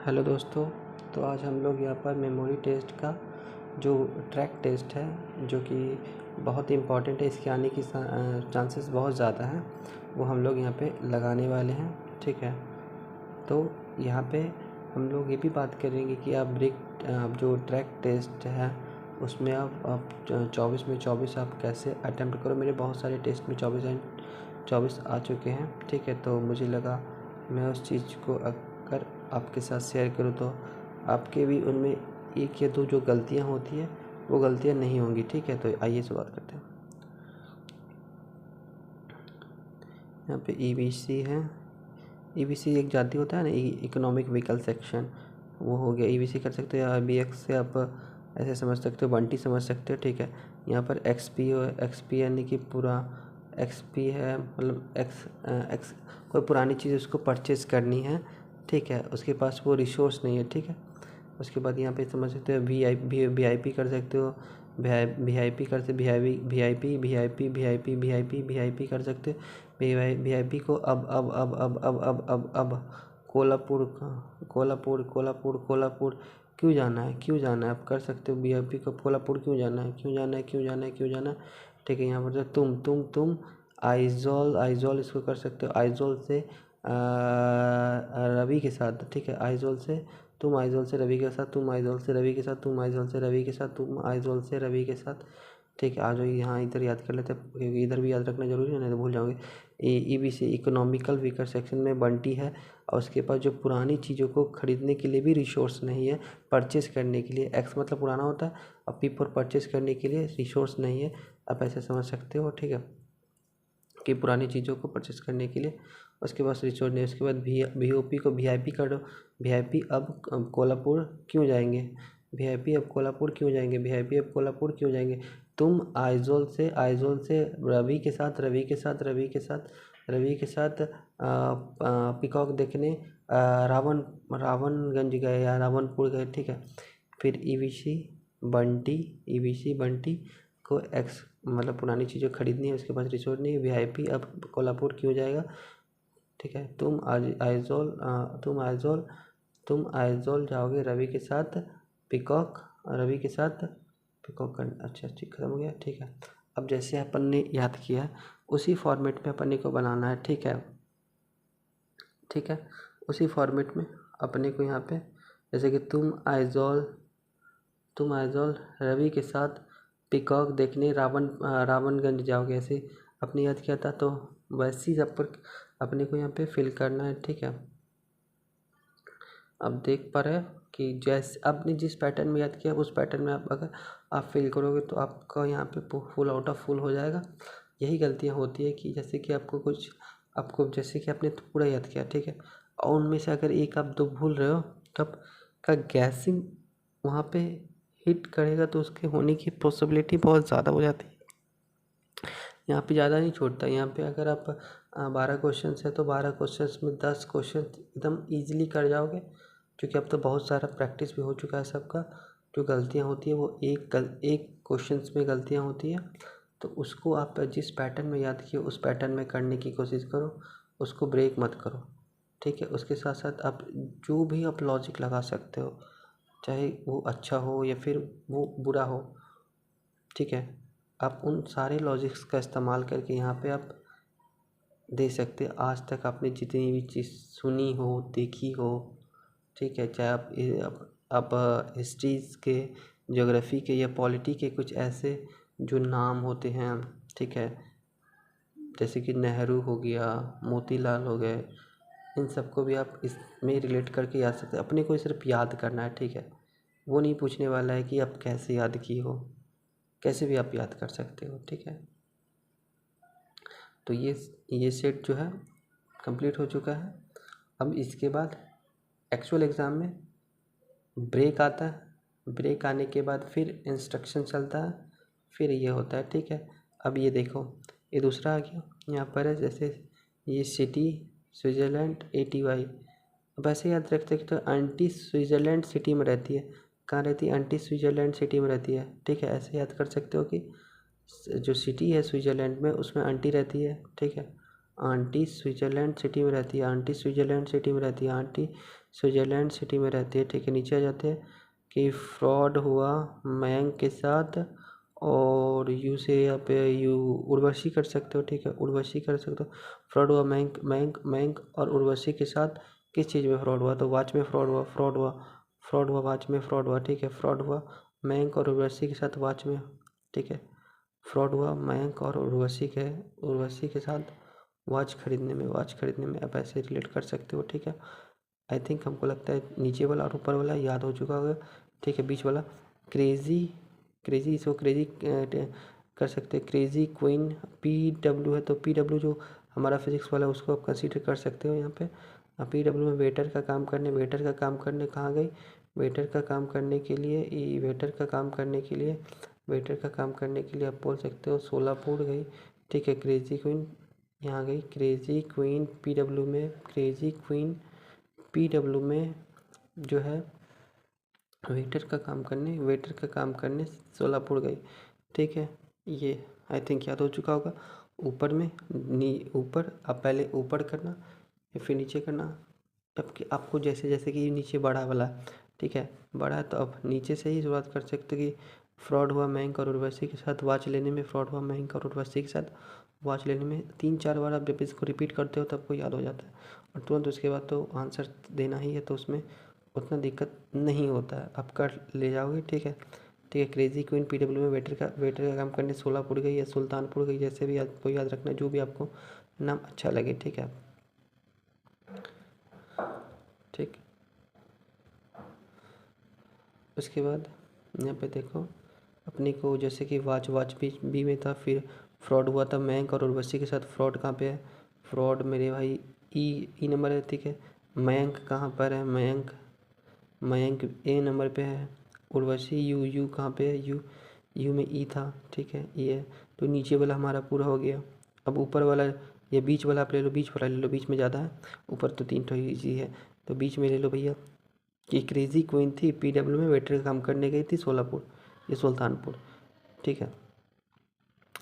Hello दोस्तों। तो आज हम लोग यहाँ पर मेमोरी टेस्ट का जो ट्रैक टेस्ट है, जो कि बहुत इम्पॉर्टेंट है, इसके आने की चांसेस बहुत ज़्यादा हैं, वो हम लोग यहाँ पे लगाने वाले हैं। ठीक है, तो यहाँ पे हम लोग ये भी बात करेंगे कि आप जो ट्रैक टेस्ट है उसमें आप 24 में 24 आप कैसे अटैम्प्ट करो। मेरे बहुत सारे टेस्ट में 24 आ चुके हैं। ठीक है, तो मुझे लगा मैं उस चीज़ को अगर आपके साथ शेयर करूँ तो आपके भी उनमें एक या दो जो गलतियाँ होती है वो गलतियाँ नहीं होंगी। ठीक है, तो आइए शुरुआत करते हैं। यहाँ पे EVC है। EVC एक जाति होता है ना, इकोनॉमिक व्हीकल सेक्शन, वो हो गया। EVC कर सकते हो या IBX से आप ऐसे समझ सकते हो, बंटी समझ सकते हो। ठीक है, यहाँ पर XP यानी कि पूरा XP है, मतलब एक्स कोई पुरानी चीज़ उसको परचेज़ करनी है। ठीक है, उसके पास वो रिसोर्स नहीं है। ठीक है, उसके बाद यहाँ पे समझ सकते हो VIP कर सकते हो, VIP कर सकते, VIP कर सकते हो। VIP को अब कोल्हापुर क्यों जाना है आप कर सकते हो। VIP को कोल्हापुर क्यों जाना है। ठीक है, यहाँ पर तुम आइजोल इसको कर सकते हो। आइजोल से रवि के साथ। ठीक है, आइजोल से रवि के साथ, तुम आइजोल से रवि के साथ, तुम आइजोल से रवि के साथ, तुम आइजोल से रवि के साथ। ठीक है, आ जाओ यहाँ इधर याद कर लेते हैं, क्योंकि इधर भी याद रखना जरूरी है, नहीं तो भूल जाओगे। EBC इकोनॉमिकल वीकर सेक्शन में बंटी है, और उसके पास जो पुरानी चीज़ों को खरीदने के लिए भी रिसोर्स नहीं है, परचेस करने के लिए। एक्स मतलब पुराना होता है, और पी फॉर परचेस करने के लिए रिसोर्स नहीं है। आप ऐसे समझ सकते हो। ठीक है, कि पुरानी चीज़ों को परचेस करने के लिए उसके पास रिसोर्स नहीं। उसके बाद VOP को VIP कर दो। VIP अब कोल्हापुर क्यों जाएंगे, VIP अब कोल्हापुर क्यों जाएंगे। तुम आइजोल से रवि के साथ पिकॉक देखने रावणगंज गए या रावणपुर गए। ठीक है, फिर EBC बंटी को एक्स मतलब पुरानी चीज़ें खरीदनी है, उसके पास रिसोर्स नहीं है। VIP अब कोल्हापुर क्यों जाएगा। ठीक है, तुम आइजोल जाओगे रवि के साथ पिकॉक कर। अच्छा ठीक, खत्म हो गया। ठीक है, अब जैसे अपन ने याद किया उसी फॉर्मेट में अपने को बनाना है। ठीक है, उसी फॉर्मेट में अपने को यहाँ पे जैसे कि तुम आइजोल रवि के साथ पिकॉक देखने रावणगंज जाओगे, ऐसे अपने याद किया था, तो वैसे ही अपने को यहाँ पे फिल करना है। ठीक है, अब देख पा रहे हो कि जैसे आपने जिस पैटर्न में याद किया उस पैटर्न में अगर आप फिल करोगे तो आपका यहाँ पे फुल आउट ऑफ फुल हो जाएगा। यही गलतियाँ होती है कि जैसे कि आपको जैसे कि आपने तो पूरा याद किया। ठीक है, और उनमें से अगर एक आप दो भूल रहे हो तो आपका गैसिंग वहाँ पे हिट करेगा, तो उसके होने की पॉसिबिलिटी बहुत ज़्यादा हो जाती है। यहाँ पे ज़्यादा नहीं छोड़ता। यहाँ पे अगर आप 12 क्वेश्चन है तो 12 क्वेश्चन में 10 क्वेश्चन एकदम ईजिली कर जाओगे, क्योंकि अब तो बहुत सारा प्रैक्टिस भी हो चुका है सबका। जो गलतियाँ होती है वो एक क्वेश्चन में गलतियाँ होती है, तो उसको आप जिस पैटर्न में याद किए उस पैटर्न में करने की कोशिश करो, उसको ब्रेक मत करो। ठीक है, उसके साथ साथ आप जो भी आप लॉजिक लगा सकते हो, चाहे वो अच्छा हो या फिर वो बुरा हो। ठीक है, आप उन सारे लॉजिक्स का इस्तेमाल करके यहाँ पे आप दे सकते हैं। आज तक आपने जितनी भी चीज़ सुनी हो, देखी हो, ठीक है, चाहे आप हिस्ट्रीज़ के, ज्योग्राफी के या पॉलिटी के कुछ ऐसे जो नाम होते हैं, ठीक है, जैसे कि नेहरू हो गया, मोतीलाल हो गए, इन सबको भी आप इसमें रिलेट करके याद सकते हैं। अपने को सिर्फ याद करना है। ठीक है, वो नहीं पूछने वाला है कि आप कैसे याद की हो, कैसे भी आप याद कर सकते हो। ठीक है, तो ये सेट जो है कंप्लीट हो चुका है। अब इसके बाद एक्चुअल एग्ज़ाम में ब्रेक आता है। ब्रेक आने के बाद फिर इंस्ट्रक्शन चलता है, फिर ये होता है। ठीक है, अब ये देखो, ये दूसरा आ गया। यहाँ पर है जैसे ये सिटी स्विट्ज़रलैंड ATY। अब ऐसे याद रखते हैं कि तो आंटी स्विट्ज़रलैंड सिटी में रहती है। कहाँ रहती है, आंटी स्विट्ज़रलैंड सिटी में रहती है। ठीक है, ऐसे याद कर सकते हो कि जो सिटी है स्विट्ज़रलैंड में उसमें आंटी रहती है। ठीक है, आंटी स्विट्ज़रलैंड सिटी में रहती है, आंटी स्विट्ज़रलैंड सिटी में रहती है, आंटी स्विट्ज़रलैंड सिटी में रहती है, ठीक है। नीचे आ जाते हैं कि फ्रॉड हुआ मयंक के साथ, और यू से यहाँ पे यू उर्वशी कर सकते हो, ठीक है, उर्वशी कर सकते हो। फ्रॉड हुआ मयंक मयंक मयंक और उर्वशी के साथ किस चीज़ में फ्रॉड हुआ, तो वॉच में फ्रॉड हुआ, फ्रॉड हुआ वॉच में फ्रॉड हुआ, ठीक है। फ्रॉड हुआ मयंक और उर्वशी के साथ वॉच में, ठीक है। फ्रॉड हुआ मयंक और उर्वशी के साथ वॉच खरीदने में आप ऐसे रिलेट कर सकते हो, ठीक है। आई थिंक हमको लगता है नीचे वाला और ऊपर वाला याद हो चुका होगा, ठीक है। बीच वाला क्रेज़ी इसको क्रेज़ी कर सकते हैं। क्रेज़ी क्वीन PW है, तो PW जो हमारा फिजिक्स वाला उसको आप कंसीडर कर सकते हो यहाँ पे। PW में वेटर का काम करने कहाँ गई, वेटर का काम करने के लिए आप बोल सकते हो सोलापुर गई, ठीक है। क्रेज़ी क्वीन यहाँ गई, क्रेज़ी क्वीन PW में जो है वेटर का काम करने सोलापुर गई, ठीक है। ये आई थिंक याद हो चुका होगा। ऊपर आप पहले ऊपर करना या फिर नीचे करना, आपको जैसे जैसे कि नीचे बढ़ा वाला, ठीक है, बढ़ा तो अब नीचे से ही शुरुआत कर सकते कि फ्रॉड हुआ मयंक और उर्वशी के साथ वॉच लेने में, 3-4 बार आप जब इसको रिपीट करते हो तब आपको याद हो जाता है, और तुरंत उसके बाद तो आंसर देना ही है, तो उसमें उतना दिक्कत नहीं होता है, आप कर ले जाओगे, ठीक है। क्रेज़ी क्वीन PW में वेटर का काम करने सोलापुर गई या सुल्तानपुर गई, जैसे भी आपको याद रखना, जो भी आपको नाम अच्छा लगे, ठीक है। ठीक, उसके बाद यहाँ पे देखो अपने को जैसे कि वॉच बी में था, फिर फ्रॉड हुआ था मयंक और उर्वशी के साथ। फ्रॉड कहाँ पे है, फ्रॉड मेरे भाई ई नंबर है, ठीक है। मयंक कहाँ पर है, मयंक A नंबर पे है। उर्वशी यू कहाँ पे है, यू में E था, ठीक है, ये है। तो नीचे वाला हमारा पूरा हो गया। अब ऊपर वाला या बीच वाला आप ले लो, बीच में ज़्यादा है, ऊपर तो 3 तो ईजी है, तो बीच में ले लो भैया। कि क्रेज़ी क्वीन थी PW में वेटर का काम करने गई थी सोलापुर या सुल्तानपुर, ठीक है।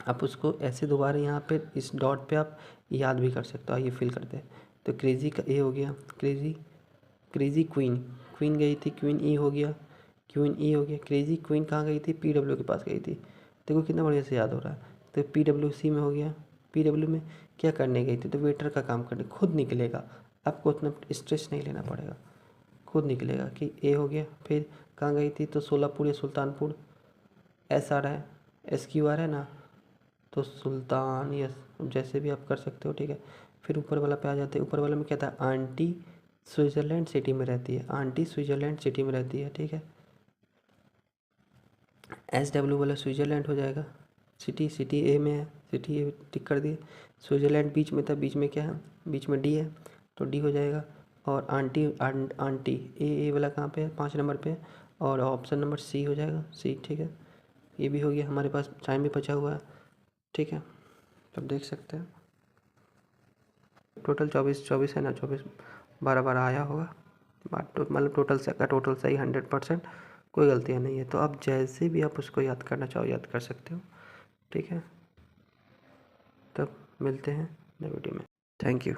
आप उसको ऐसे दोबारा यहाँ पे इस डॉट पे आप याद भी कर सकते हो, ये फिल करते हैं। तो क्रेज़ी का ए हो गया, क्रेज़ी क्वीन गई थी, क्वीन ई हो गया। क्रेज़ी क्वीन कहाँ गई थी, PW के पास गई थी। देखो कितना बढ़िया से याद हो रहा है। तो PWC में हो गया, PW में क्या करने गई थी, तो वेटर का काम करने, खुद निकलेगा, आपको उतना स्ट्रेस नहीं लेना पड़ेगा, खुद निकलेगा कि ए हो गया। फिर कहाँ गई थी, तो सोलापुर या सुल्तानपुर, SR है, SQR है ना, तो सुल्तान या जैसे भी आप कर सकते हो, ठीक है। फिर ऊपर वाला पे आ जाते हैं। ऊपर वाले में क्या था, आंटी स्विट्ज़रलैंड सिटी में रहती है, ठीक है। SW वाला स्विट्ज़रलैंड हो जाएगा, सिटी ए में है, सिटी ए टिक कर दिए। स्विट्ज़रलैंड बीच में था, बीच में क्या है, बीच में D है, तो D हो जाएगा। और आंटी ए वाला कहाँ पे है, 5 नंबर पे है, और ऑप्शन नंबर C हो जाएगा, C, ठीक है। ये भी हो गया, हमारे पास टाइम भी बचा हुआ है, ठीक है। अब देख सकते हैं टोटल 24 है ना, 12 आया होगा, मतलब टोटल सही 100%, कोई गलतियाँ नहीं है। तो आप जैसे भी आप उसको याद करना चाहो याद कर सकते हो, ठीक है। तब मिलते हैं नए वीडियो में, थैंक यू।